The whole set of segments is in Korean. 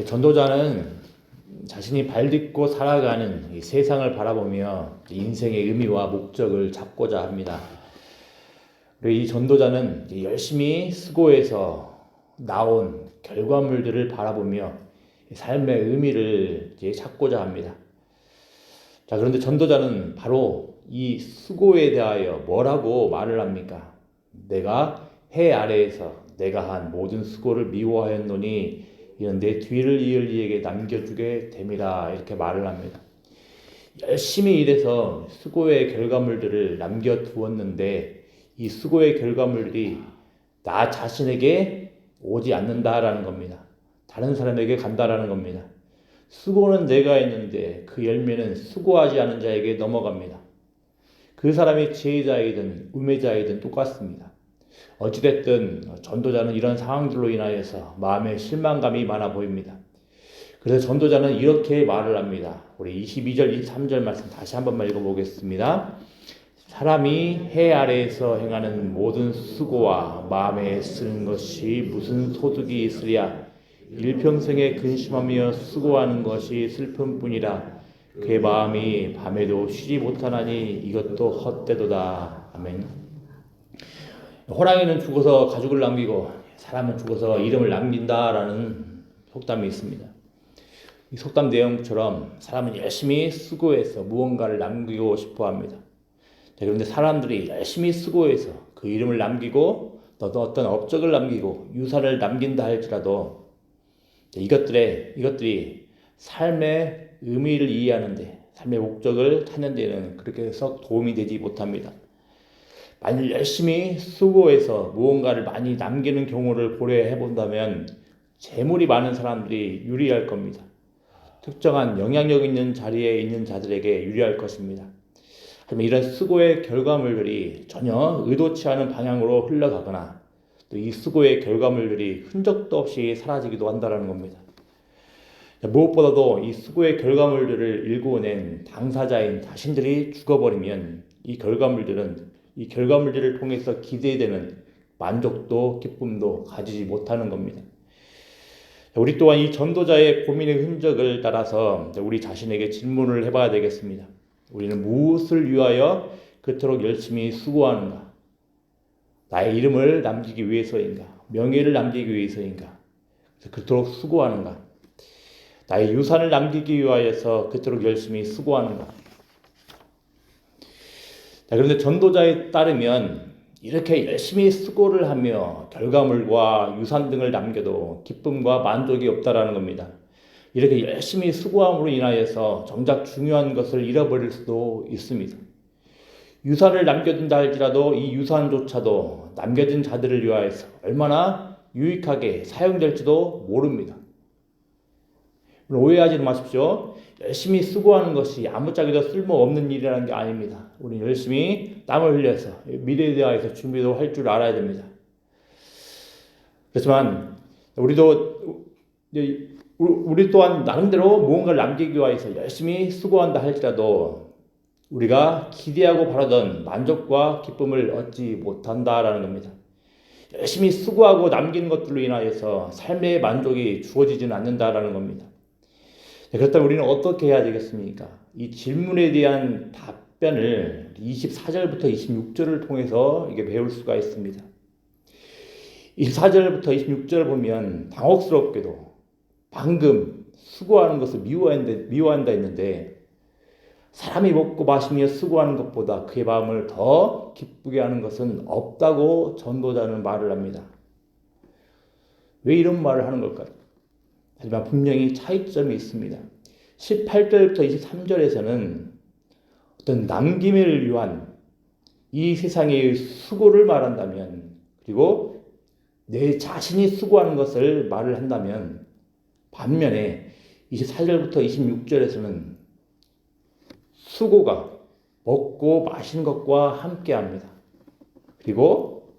전도자는 자신이 발딛고 살아가는 이 세상을 바라보며 인생의 의미와 목적을 잡고자 합니다. 그리고 이 전도자는 열심히 수고해서 나온 결과물들을 바라보며 삶의 의미를 찾고자 합니다. 자, 그런데 전도자는 바로 이 수고에 대하여 뭐라고 말을 합니까? 내가 해 아래에서 내가 한 모든 수고를 미워하였노니 이는 내 뒤를 이을 이에게 남겨주게 됨이라, 이렇게 말을 합니다. 열심히 일해서 수고의 결과물들을 남겨두었는데 이 수고의 결과물들이 나 자신에게 오지 않는다라는 겁니다. 다른 사람에게 간다라는 겁니다. 수고는 내가 했는데 그 열매는 수고하지 않은 자에게 넘어갑니다. 그 사람이 지혜자이든 우매자이든 똑같습니다. 어찌됐든 전도자는 이런 상황들로 인하여서 마음에 실망감이 많아 보입니다. 그래서 전도자는 이렇게 말을 합니다. 우리 22절, 23절 말씀 다시 한번만 읽어보겠습니다. 사람이 해 아래에서 행하는 모든 수고와 마음에 쓰는 것이 무슨 소득이 있으랴. 일평생에 근심하며 수고하는 것이 슬픔뿐이라. 그의 마음이 밤에도 쉬지 못하나니 이것도 헛되도다. 아멘. 호랑이는 죽어서 가죽을 남기고 사람은 죽어서 이름을 남긴다라는 속담이 있습니다. 이 속담 내용처럼 사람은 열심히 수고해서 무언가를 남기고 싶어 합니다. 그런데 사람들이 열심히 수고해서 그 이름을 남기고 또 어떤 업적을 남기고 유산을 남긴다 할지라도 이것들이 삶의 의미를 이해하는데, 삶의 목적을 찾는 데는 그렇게 썩 도움이 되지 못합니다. 만일 열심히 수고해서 무언가를 많이 남기는 경우를 고려해 본다면 재물이 많은 사람들이 유리할 겁니다. 특정한 영향력 있는 자리에 있는 자들에게 유리할 것입니다. 하지만 이런 수고의 결과물들이 전혀 의도치 않은 방향으로 흘러가거나 또 이 수고의 결과물들이 흔적도 없이 사라지기도 한다는 겁니다. 무엇보다도 이 수고의 결과물들을 일구어낸 당사자인 자신들이 죽어버리면 이 결과물들을 통해서 기대되는 만족도 기쁨도 가지지 못하는 겁니다. 우리 또한 이 전도자의 고민의 흔적을 따라서 우리 자신에게 질문을 해봐야 되겠습니다. 우리는 무엇을 위하여 그토록 열심히 수고하는가? 나의 이름을 남기기 위해서인가? 명예를 남기기 위해서인가? 그토록 수고하는가? 나의 유산을 남기기 위하여서 그토록 열심히 수고하는가? 자, 그런데 전도자에 따르면 이렇게 열심히 수고를 하며 결과물과 유산 등을 남겨도 기쁨과 만족이 없다라는 겁니다. 이렇게 열심히 수고함으로 인하여서 정작 중요한 것을 잃어버릴 수도 있습니다. 유산을 남겨둔다 할지라도 이 유산조차도 남겨진 자들을 위하여서 얼마나 유익하게 사용될지도 모릅니다. 오해하지 마십시오. 열심히 수고하는 것이 아무짝에도 쓸모없는 일이라는 게 아닙니다. 우리는 열심히 땀을 흘려서 미래에 대하여서 준비도 할 줄 알아야 됩니다. 그렇지만 우리 또한 나름대로 무언가를 남기기 위해서 열심히 수고한다 할지라도 우리가 기대하고 바라던 만족과 기쁨을 얻지 못한다라는 겁니다. 열심히 수고하고 남기는 것들로 인하여서 삶의 만족이 주어지지는 않는다라는 겁니다. 그렇다면 우리는 어떻게 해야 되겠습니까? 이 질문에 대한 답변을 24절부터 26절을 통해서 배울 수가 있습니다. 24절부터 26절을 보면 당혹스럽게도 방금 수고하는 것을 미워한다 했는데, 사람이 먹고 마시며 수고하는 것보다 그의 마음을 더 기쁘게 하는 것은 없다고 전도자는 말을 합니다. 왜 이런 말을 하는 걸까요? 하지만 분명히 차이점이 있습니다. 18절부터 23절에서는 어떤 남김을 위한 이 세상의 수고를 말한다면, 그리고 내 자신이 수고하는 것을 말을 한다면, 반면에 24절부터 26절에서는 수고가 먹고 마시는 것과 함께합니다. 그리고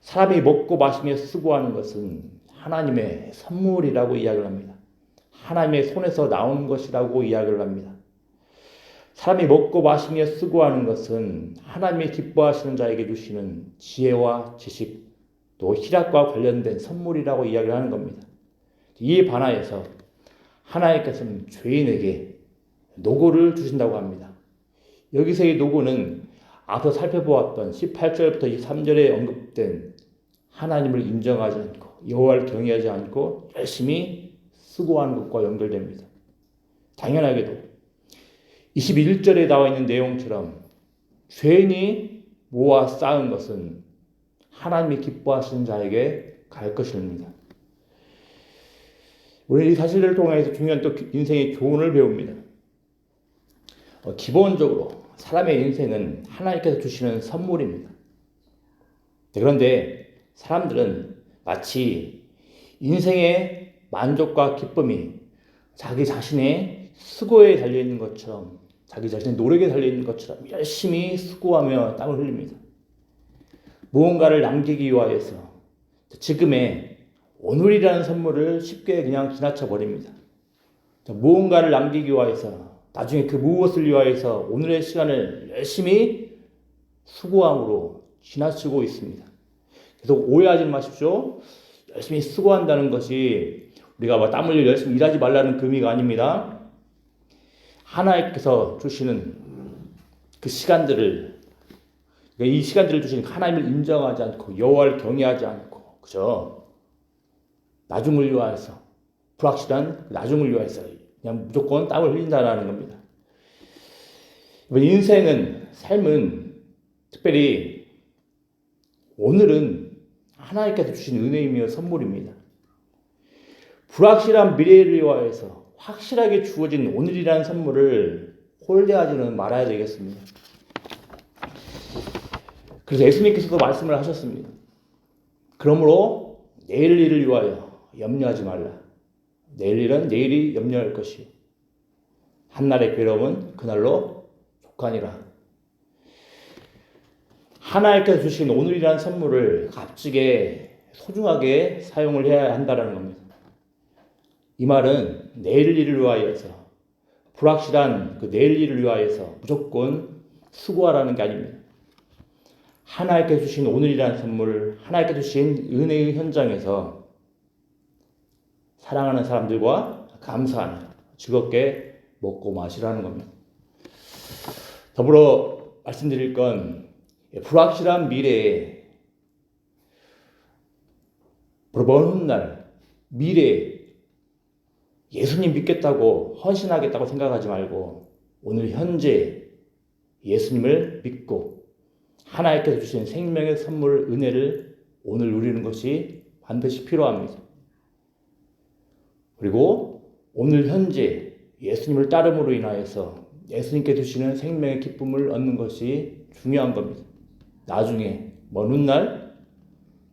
사람이 먹고 마시며 수고하는 것은 하나님의 선물이라고 이야기를 합니다. 하나님의 손에서 나오는 것이라고 이야기를 합니다. 사람이 먹고 마시며 수고하는 것은 하나님이 기뻐하시는 자에게 주시는 지혜와 지식, 또 희락과 관련된 선물이라고 이야기를 하는 겁니다. 이에 반하여서 하나님께서는 죄인에게 노고를 주신다고 합니다. 여기서의 노고는 앞서 살펴보았던 18절부터 23절에 언급된 하나님을 인정하지 않고 여호와를 경외하지 않고 열심히 수고하는 것과 연결됩니다. 당연하게도 21절에 나와 있는 내용처럼 죄인이 모아 쌓은 것은 하나님이 기뻐하시는 자에게 갈 것입니다. 우리는 이 사실을 통해서 중요한 또 인생의 교훈을 배웁니다. 기본적으로 사람의 인생은 하나님께서 주시는 선물입니다. 그런데 사람들은 마치 인생의 만족과 기쁨이 자기 자신의 수고에 달려있는 것처럼, 자기 자신의 노력에 달려있는 것처럼 열심히 수고하며 땀을 흘립니다. 무언가를 남기기 위하여서 지금의 오늘이라는 선물을 쉽게 그냥 지나쳐 버립니다. 무언가를 남기기 위하여서, 나중에 그 무엇을 위하여서 오늘의 시간을 열심히 수고함으로 지나치고 있습니다. 그래서 오해하지 마십시오. 열심히 수고한다는 것이 우리가 땀 흘려 열심히 일하지 말라는 의미가 아닙니다. 하나님께서 주시는 그 시간들을, 이 시간들을 주시는 하나님을 인정하지 않고 여호와를 경외하지 않고 그죠? 나중을 위하여서, 불확실한 나중을 위하여서 그냥 무조건 땀을 흘린다는 겁니다. 인생은, 삶은 특별히 오늘은 하나님께서 주신 은혜이며 선물입니다. 불확실한 미래를 위하여서 확실하게 주어진 오늘이라는 선물을 홀대하지는 말아야 되겠습니다. 그래서 예수님께서도 말씀을 하셨습니다. 그러므로 내일 일을 위하여 염려하지 말라. 내일 일은 내일이 염려할 것이요 한날의 괴로움은 그날로 족하니라. 하나님께서 주신 오늘이라는 선물을 값지게 소중하게 사용을 해야 한다는 겁니다. 이 말은 내일 일을 위하여서, 불확실한 그 내일 일을 위하여서 무조건 수고하라는 게 아닙니다. 하나님께서 주신 오늘이라는 선물, 하나님께서 주신 은혜의 현장에서 사랑하는 사람들과 감사하는, 즐겁게 먹고 마시라는 겁니다. 더불어 말씀드릴 건 불확실한 미래에, 먼 훗날 미래에 예수님 믿겠다고 헌신하겠다고 생각하지 말고 오늘 현재 예수님을 믿고 하나님께서 주신 생명의 선물, 은혜를 오늘 누리는 것이 반드시 필요합니다. 그리고 오늘 현재 예수님을 따름으로 인하여서 예수님께 주시는 생명의 기쁨을 얻는 것이 중요한 겁니다. 나중에 먼 훗날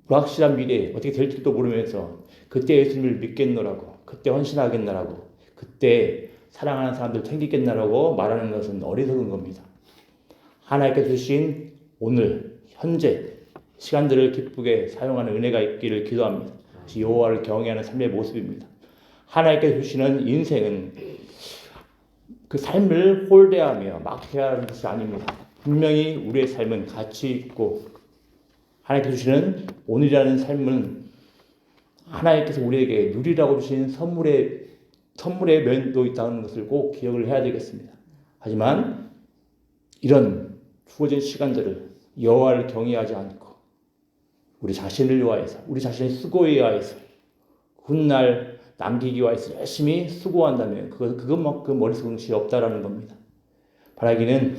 불확실한 미래에 어떻게 될지도 모르면서 그때 예수님을 믿겠노라고, 그때 헌신하겠노라고, 그때 사랑하는 사람들 챙기겠노라고 말하는 것은 어리석은 겁니다. 하나님께 주신 오늘 현재 시간들을 기쁘게 사용하는 은혜가 있기를 기도합니다. 그것이 여호와를 경외하는 삶의 모습입니다. 하나님께 주시는 인생은 그 삶을 홀대하며 막 해야 하는 것이 아닙니다. 분명히 우리의 삶은 가치 있고 하나님께서 주시는 오늘이라는 삶은 하나님께서 우리에게 누리라고 주신 선물의 면도 있다는 것을 꼭 기억을 해야 되겠습니다. 하지만 이런 주어진 시간들을 여호와를 경외하지 않고 우리 자신을 위하여서, 우리 자신의 수고에 의해서 훗날 남기기 위해서 열심히 수고한다면 그것만큼 머릿속에 것이 없다라는 겁니다. 바라기는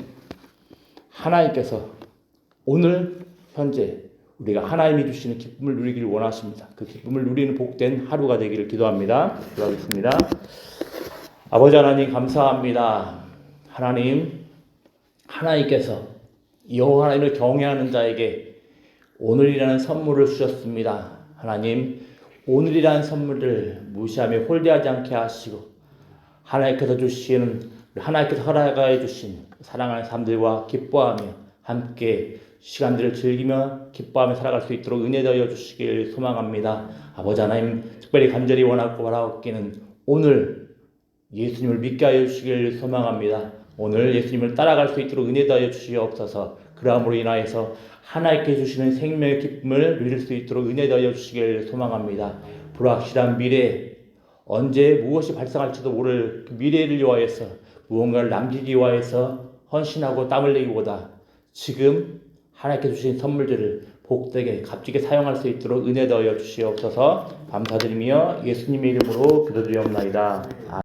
하나님께서 오늘 현재 우리가 하나님이 주시는 기쁨을 누리기를 원하십니다. 그 기쁨을 누리는 복된 하루가 되기를 기도합니다. 기도하겠습니다. 아버지 하나님 감사합니다. 하나님께서 여호와 하나님을 경외하는 자에게 오늘이라는 선물을 주셨습니다. 하나님, 오늘이라는 선물을 무시하며 홀대하지 않게 하시고 하나님께서 허락해 주신 사랑하는 사람들과 기뻐하며 함께 시간들을 즐기며 기뻐하며 살아갈 수 있도록 은혜 더하여 주시길 소망합니다. 아버지 하나님, 특별히 간절히 원하고 바라옵기는 오늘 예수님을 믿게 하여 주시길 소망합니다. 오늘 예수님을 따라갈 수 있도록 은혜 더하여 주시옵소서. 그러함으로 인하여서 하나님께 주시는 생명의 기쁨을 누릴 수 있도록 은혜 더하여 주시길 소망합니다. 불확실한 미래, 언제 무엇이 발생할지도 모를 그 미래를 위하여서 무언가를 남기기 위하여서 헌신하고 땀 흘리기보다 지금 하나님께 주신 선물들을 복되게 값지게 사용할 수 있도록 은혜 더하여 주시옵소서. 감사드리며 예수님의 이름으로 기도드리옵나이다.